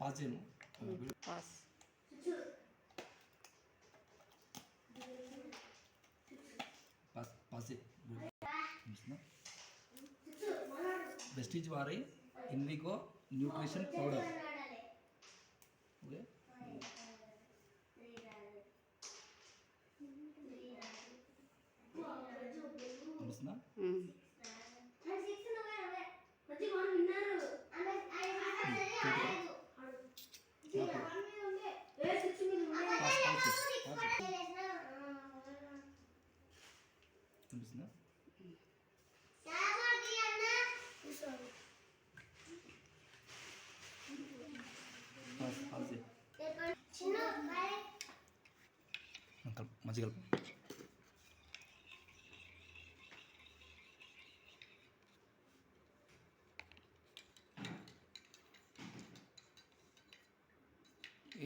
Pass చేయను. Pass. Pass Vestige వారి Invigo nutrition powder. Okay, అనిపిస్తుందా? అనిపిస్తుందా? మంచిగా కలుపు.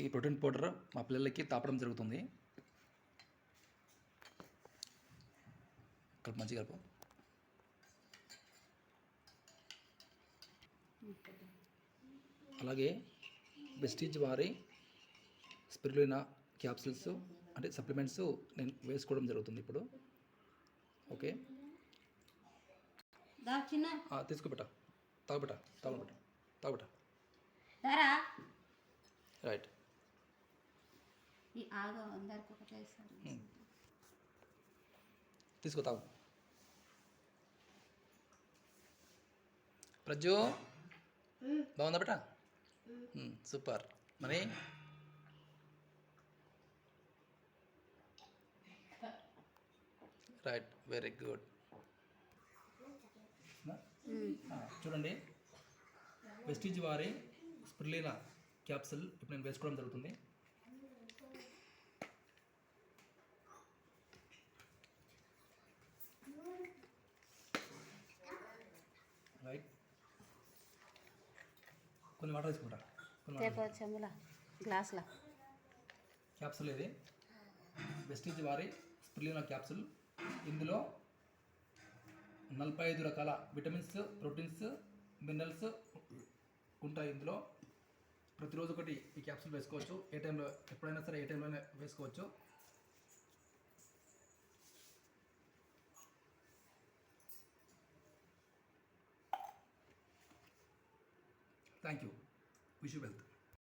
ఈ ప్రోటీన్ పౌడర్ మా పిల్లలకి తాపడం జరుగుతుంది. కలుపు, మంచిగా కలుపు. అలాగే వెస్టీజ్ వారి స్పిరులినా క్యాప్సిల్స్ అంటే సప్లిమెంట్స్ నేను వేసుకోవడం జరుగుతుంది ఇప్పుడు. ఓకే, తీసుకోబెట్ట, తాగుబెట్ట. రైట్. తీసుకో, తాగు. ప్రజ్జు బాగుందా బేట? సూపర్. మరి రైట్, వెరీ గుడ్. చూడండి, వెస్టీజ్ వారి స్పిరులినా క్యాప్సిల్ ఇప్పుడు నేను వేసుకోవడం జరుగుతుంది. రైట్, కొన్ని వాటర్ వేసుకుంటా. గ్లాస్లో క్యాప్సిల్ ఇది వెస్టీజ్ వారి స్పిరులినా క్యాప్సిల్. ఇందులో 45 రకాల విటమిన్స్, ప్రోటీన్స్, మినరల్స్ ఉంటాయి. ఇందులో ప్రతిరోజు ఒకటి ఈ క్యాప్సిల్ వేసుకోవచ్చు. ఏ టైంలో, ఎప్పుడైనా సరే, ఏ టైంలో అయినా వేసుకోవచ్చు. Thank you. Wish you wealth.